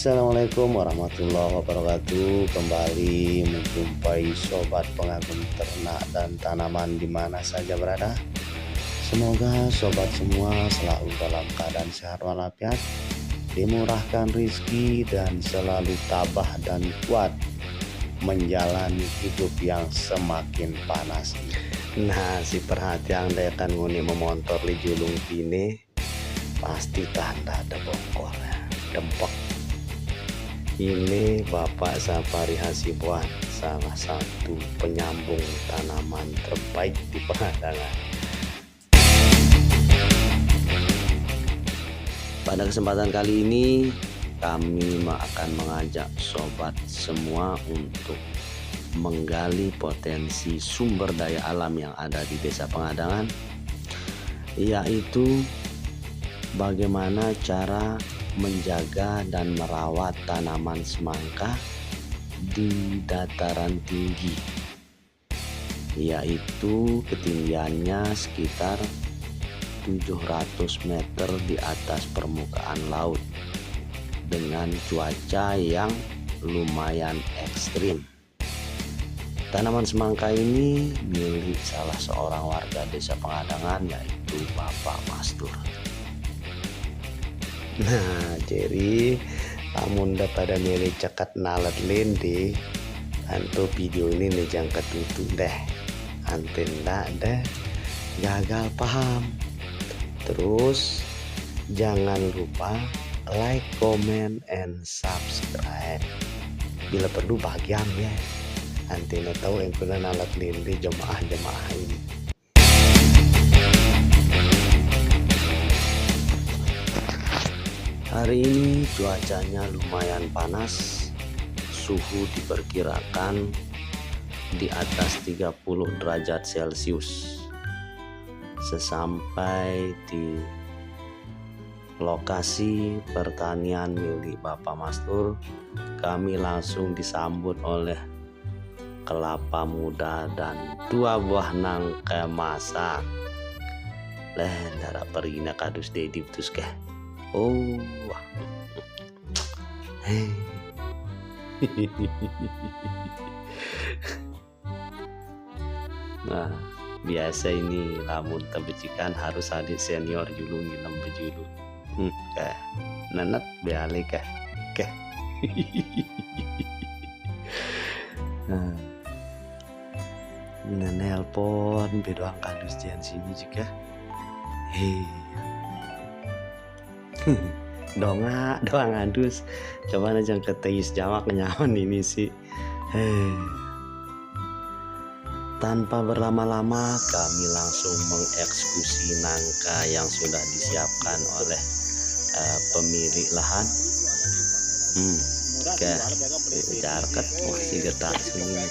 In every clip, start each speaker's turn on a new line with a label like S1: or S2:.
S1: Assalamualaikum warahmatullahi wabarakatuh. Kembali menjumpai sobat pengagum ternak dan tanaman di mana saja berada. Semoga sobat semua selalu dalam keadaan sehat walafiat, dimurahkan rezeki dan selalu tabah dan kuat menjalani hidup yang semakin panas. Nah, si perhatian akan nguni memontor li julung pine pasti tanda ada bongkornya dempek. Ini Bapak Safari Hasibuan, salah satu penyambung tanaman terbaik di pengadangan. Pada kesempatan kali ini kami akan mengajak sobat semua untuk menggali potensi sumber daya alam yang ada di Desa Pengadangan, yaitu bagaimana cara menjaga dan merawat tanaman semangka di dataran tinggi, yaitu ketinggiannya sekitar 700 meter di atas permukaan laut dengan cuaca yang lumayan ekstrim. Tanaman semangka ini milik salah seorang warga Desa Pengadangan, yaitu Bapak Mastur. Nah, jadi namun pada milih cekat nalet lindi antu video ini nih jangka tutup deh antin deh gagal paham. Terus jangan lupa like, comment, and subscribe. Bila perlu bagian ya antin tahu yang kena nalet lindi jemaah-jemaah ini. Hari ini cuacanya lumayan panas, suhu diperkirakan di atas 30 derajat Celcius. Sesampai di lokasi pertanian milik Bapak Mastur, kami langsung disambut oleh kelapa muda dan 2 buah nangka masak. Ndara perina kadus dedi betus keh. Oh, wah. Nah, biasa ini lamun tebecikan harus adik senior julung nginep bejulu. Kah, nenet beale kah. Kah. Nah, nelpon bedoang kadus jian sini juga. doang adus coba aja keteis jawab nyaman ini sih. Tanpa berlama-lama kami langsung mengeksekusi nangka yang sudah disiapkan oleh pemilik lahan. Jarket masih getak sini.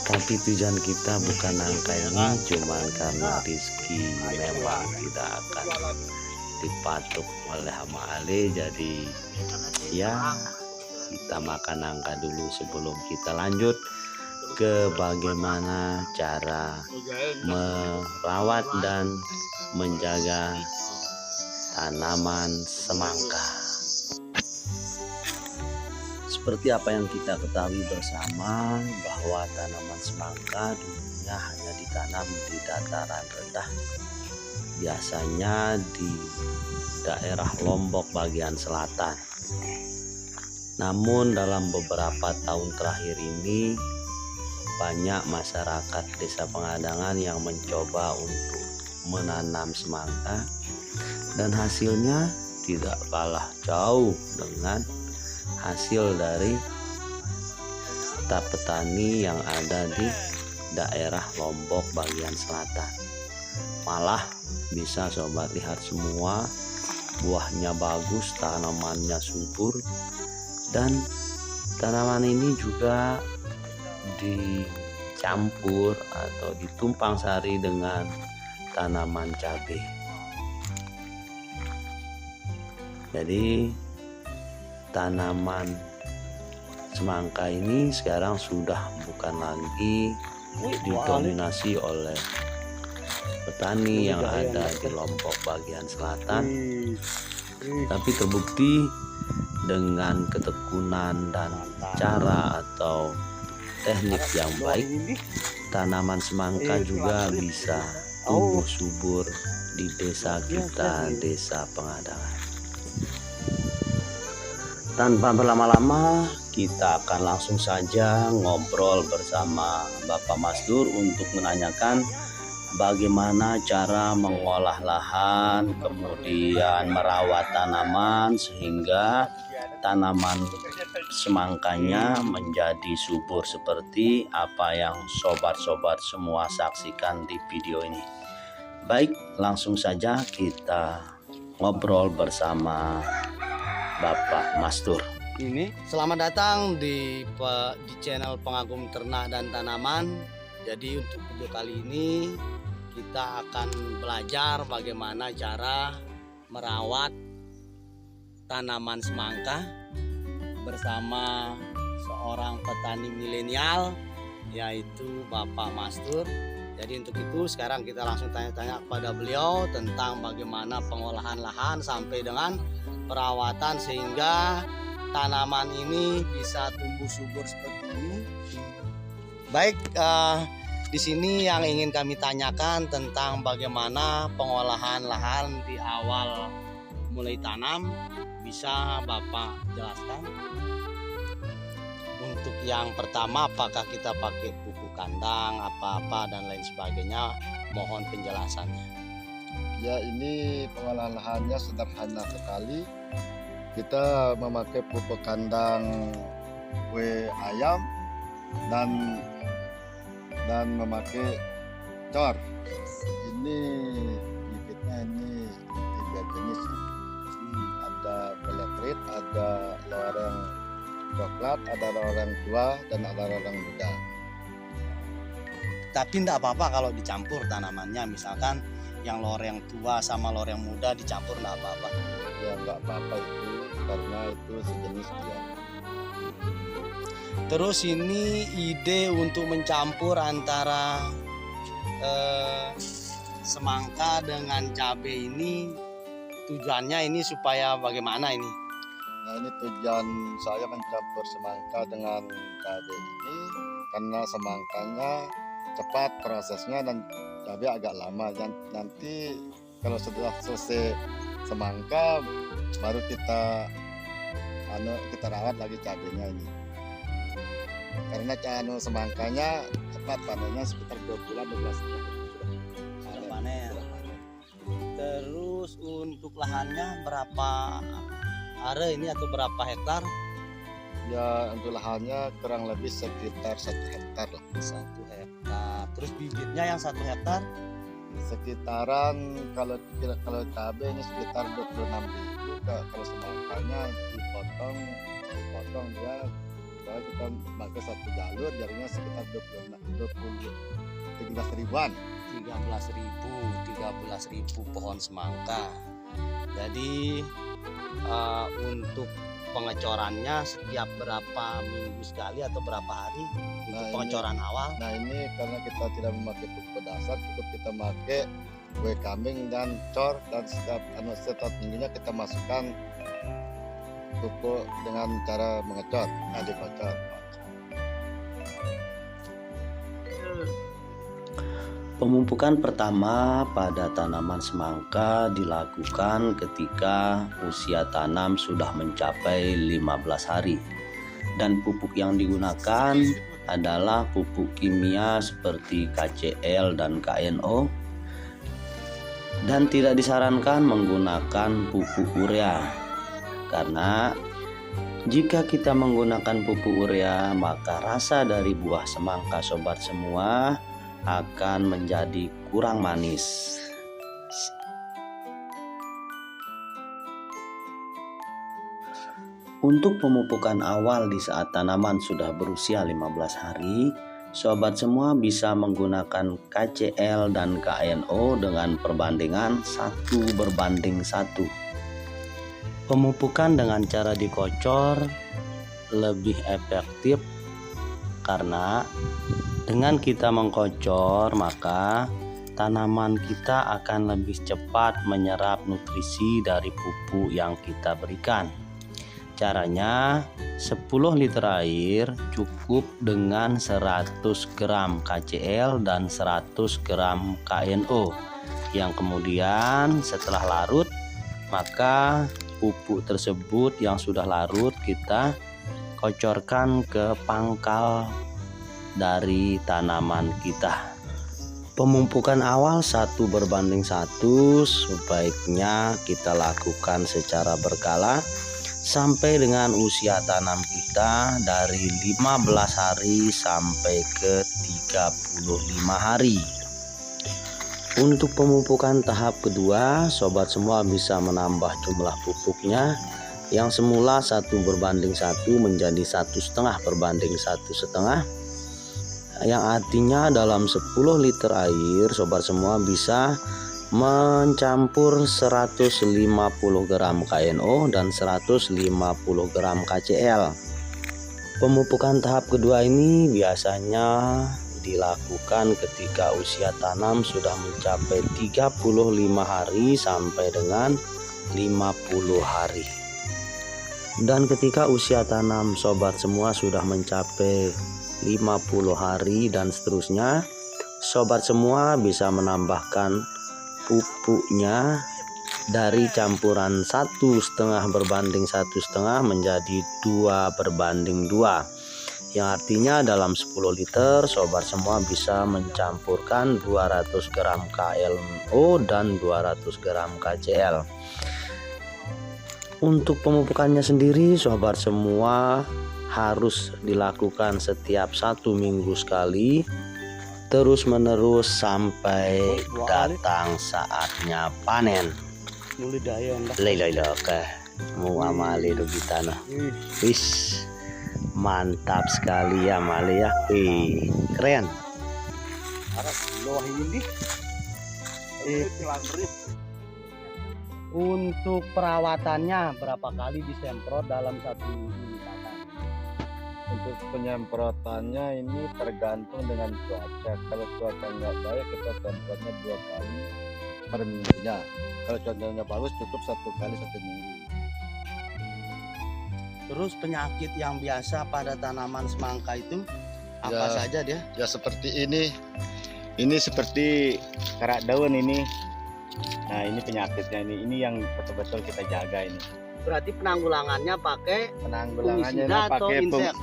S1: Tapi tujuan kita bukan angka ini, cuman karena rezeki memang tidak akan dipatok oleh hama ale. Jadi ya kita makan angka dulu sebelum kita lanjut ke bagaimana cara merawat dan menjaga tanaman semangka. Seperti apa yang kita ketahui bersama bahwa tanaman semangka dulunya hanya ditanam di dataran rendah, biasanya di daerah Lombok bagian selatan. Namun dalam beberapa tahun terakhir ini banyak masyarakat Desa Pengadangan yang mencoba untuk menanam semangka dan hasilnya tidak kalah jauh dengan hasil dari petani yang ada di daerah Lombok bagian selatan. Malah bisa sobat lihat semua buahnya bagus, tanamannya subur, dan tanaman ini juga dicampur atau ditumpang sari dengan tanaman cabai. Jadi tanaman semangka ini sekarang sudah bukan lagi didominasi oleh petani yang ada di Lombok bagian selatan, tapi terbukti dengan ketekunan dan cara atau teknik yang baik, tanaman semangka juga bisa tumbuh subur di desa kita, Desa Pengadangan. Tanpa berlama-lama, kita akan langsung saja ngobrol bersama Bapak Mastur untuk menanyakan bagaimana cara mengolah lahan, kemudian merawat tanaman sehingga tanaman semangkanya menjadi subur seperti apa yang sobat-sobat semua saksikan di video ini. Baik, langsung saja kita ngobrol bersama Bapak Mastur.
S2: Selamat datang di channel Pengagum Ternak dan Tanaman. Jadi untuk video kali ini kita akan belajar bagaimana cara merawat tanaman semangka bersama seorang petani milenial, yaitu Bapak Mastur. Jadi untuk itu sekarang kita langsung tanya-tanya kepada beliau tentang bagaimana pengolahan lahan sampai dengan perawatan sehingga tanaman ini bisa tumbuh subur seperti ini. Baik, di sini yang ingin kami tanyakan tentang bagaimana pengolahan lahan di awal mulai tanam, bisa Bapak jelaskan? Untuk yang pertama, apakah kita pakai pupuk kandang, apa-apa dan lain sebagainya? Mohon penjelasannya.
S3: Ya, ini pengolahan lahannya sederhana sekali. Kita memakai pupuk kandang kue ayam dan memakai cor. Ini bibitnya ini 3 jenis. Ada peletrit, ada loreng coklat, ada loreng tua, dan ada loreng muda.
S2: Tapi tidak apa-apa kalau dicampur tanamannya, misalkan yang loreng tua sama loreng muda dicampur, tidak apa-apa.
S3: Ya nggak apa-apa itu, karena itu sejenis dia.
S2: Terus ini ide untuk mencampur antara semangka dengan cabai ini, tujuannya ini supaya bagaimana ini?
S3: Nah, ini tujuan saya mencampur semangka dengan cabai ini karena semangkanya cepat prosesnya dan cabai agak lama. Dan nanti kalau sudah selesai semangka baru kita rawat lagi cabainya ini. Karena semangkanya cepat panennya sekitar 2 bulan 12 bulan sudah
S2: panen. Terus untuk lahannya berapa are ini atau berapa hektar?
S3: Ya, untuk lahannya kurang lebih sekitar 1 hektar lah.
S2: 1 hektar. Terus bibitnya yang 1 hektar?
S3: Sekitaran kalau cabai ini sekitar 26.000. Kalau semangkanya dipotong dia kalau kita pakai 1 jalur jadinya sekitar 13 ribuan.
S2: 13.000 pohon semangka. Jadi untuk pengecorannya setiap berapa minggu sekali atau berapa hari untuk pengecoran awal?
S3: Nah, ini karena kita tidak memakai pupuk dasar, cukup kita pakai kue kambing dan cor, dan setiap minggunya kita masukkan pupuk dengan cara mengecor, dikocor.
S1: Pemupukan pertama pada tanaman semangka dilakukan ketika usia tanam sudah mencapai 15 hari. Dan pupuk yang digunakan adalah pupuk kimia seperti KCL dan KNO. Dan tidak disarankan menggunakan pupuk urea. Karena jika kita menggunakan pupuk urea, maka rasa dari buah semangka sobat semua akan menjadi kurang manis. Untuk pemupukan awal di saat tanaman sudah berusia 15 hari, sobat semua bisa menggunakan KCL dan KNO dengan perbandingan 1:1. Pemupukan dengan cara dikocor lebih efektif karena dengan kita mengkocor maka tanaman kita akan lebih cepat menyerap nutrisi dari pupuk yang kita berikan. Caranya, 10 liter air cukup dengan 100 gram KCl dan 100 gram KNO, yang kemudian setelah larut, maka pupuk tersebut yang sudah larut kita kocorkan ke pangkal dari tanaman kita. Pemupukan awal 1:1, sebaiknya kita lakukan secara berkala sampai dengan usia tanam kita dari 15 hari sampai ke 35 hari. Untuk pemupukan tahap kedua, sobat semua bisa menambah jumlah pupuknya yang semula 1:1 menjadi 1,5/1,5, yang artinya dalam 10 liter air sobat semua bisa mencampur 150 gram KNO dan 150 gram KCl. Pemupukan tahap kedua ini biasanya dilakukan ketika usia tanam sudah mencapai 35 hari sampai dengan 50 hari. Dan ketika usia tanam sobat semua sudah mencapai 50 hari dan seterusnya, sobat semua bisa menambahkan pupuknya dari campuran 1,5/1,5 menjadi 2/2, yang artinya dalam 10 liter sobat semua bisa mencampurkan 200 gram KNO dan 200 gram KCl. Untuk pemupukannya sendiri sobat semua harus dilakukan setiap 1 minggu sekali, terus menerus sampai datang saatnya panen. Lila oke, mau amali do kita nah. Wis, mantap sekali ya Mali ya. Wih, keren.
S2: Untuk perawatannya berapa kali disemprot dalam 1 minggu misalkan?
S3: Untuk penyemprotannya ini tergantung dengan cuaca. Kalau cuaca nggak baik, kita semprotnya 2 kali per minggunya. Kalau cuacanya bagus, cukup 1 kali 1 minggu.
S2: Terus penyakit yang biasa pada tanaman semangka itu apa saja dia?
S3: Ya seperti ini. Ini seperti karak daun ini. Nah ini penyakitnya ini yang betul-betul kita jaga ini.
S2: Berarti penanggulangannya pakai
S3: Penanggulangannya
S2: fungisida atau insek?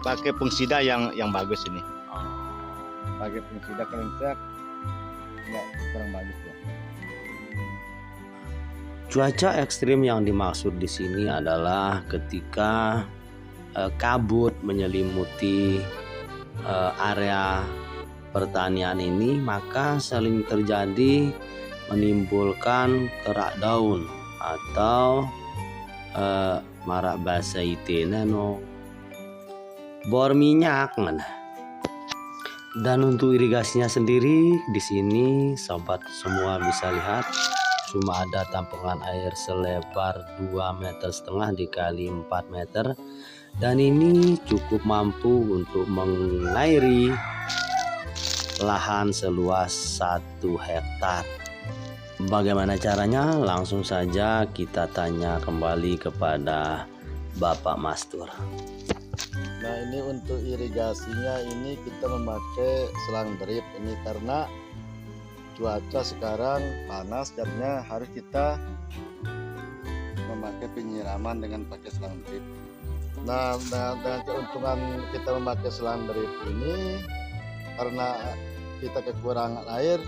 S3: pakai fungisida yang bagus ini. Pakai fungisida kalau insek nggak kurang bagus ya.
S1: Cuaca ekstrim yang dimaksud di sini adalah ketika kabut menyelimuti area pertanian ini, maka sering terjadi menimbulkan kerak daun atau marak bahasa itena no bor minyak. Dan untuk irigasinya sendiri di sini sobat semua bisa lihat cuma ada tampungan air selebar 2,5 meter dikali 4 meter, dan ini cukup mampu untuk mengairi lahan seluas 1 hektar. Bagaimana caranya? Langsung saja kita tanya kembali kepada Bapak Mastur.
S3: Nah ini untuk irigasinya ini kita memakai selang drip ini karena cuaca sekarang panas, jadinya harus kita memakai penyiraman dengan pakai selang drip. Nah dengan keuntungan kita memakai selang drip ini, karena kita kekurangan air,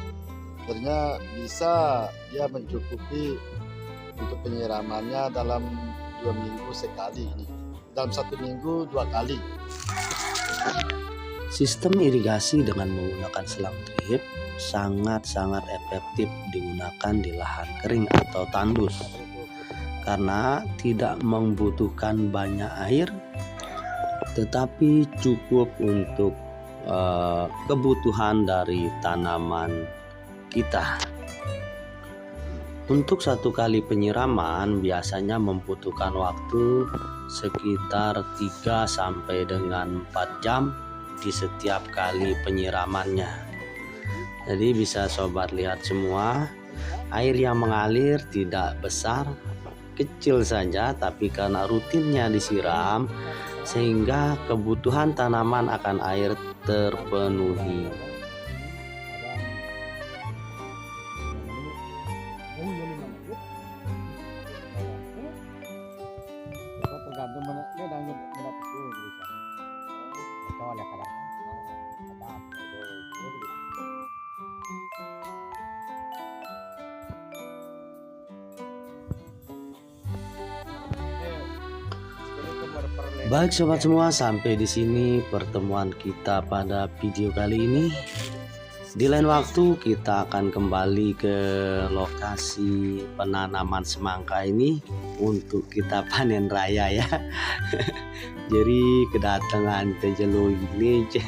S3: akhirnya bisa dia mencukupi untuk penyiramannya dalam 2 minggu sekali ini. Dalam 1 minggu 2 kali.
S1: Sistem irigasi dengan menggunakan selang drip sangat-sangat efektif digunakan di lahan kering atau tandus karena tidak membutuhkan banyak air, tetapi cukup untuk kebutuhan dari tanaman kita. Untuk 1 kali penyiraman biasanya membutuhkan waktu sekitar 3 sampai dengan 4 jam di setiap kali penyiramannya. Jadi bisa sobat lihat semua, air yang mengalir tidak besar, kecil saja, tapi karena rutinnya disiram sehingga kebutuhan tanaman akan air terpenuhi. Baik sobat semua, sampai di sini pertemuan kita pada video kali ini. Di lain waktu kita akan kembali ke lokasi penanaman semangka ini untuk kita panen raya ya. Jadi kedatangan tejelo ini itu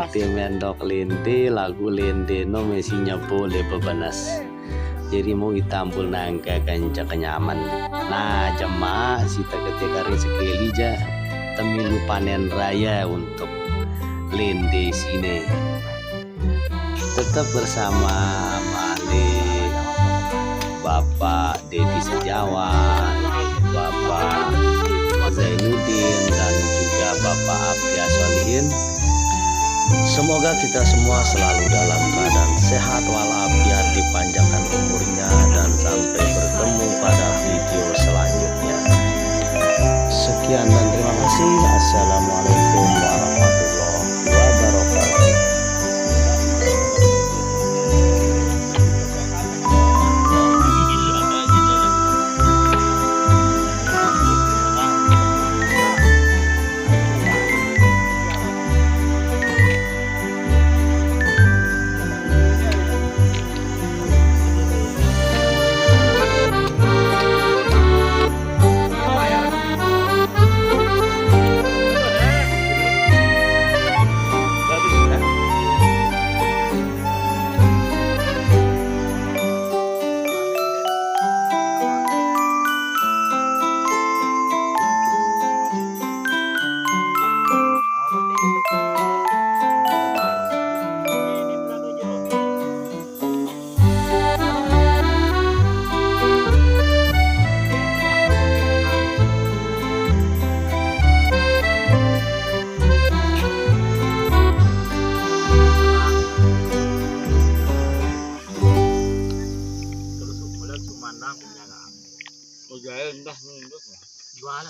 S1: ketemendok lente lagu lente no mesinya boleh bebenas. Jadi mau itambul nangka kanca kenyaman. Nah jemaah sita ketika sekali aja temilu panen raya untuk lente sini. Tetap bersama Male, Bapak Dedi Setiawan, Bapak Zainuddin dan juga Bapak Abdia Solihin. Semoga kita semua selalu dalam keadaan sehat walafiat, dipanjangkan umurnya, dan sampai bertemu pada video selanjutnya. Sekian dan terima kasih. Assalamualaikum warahmatullahi wabarakatuh.
S3: Oke, entah nunduk.
S2: Jual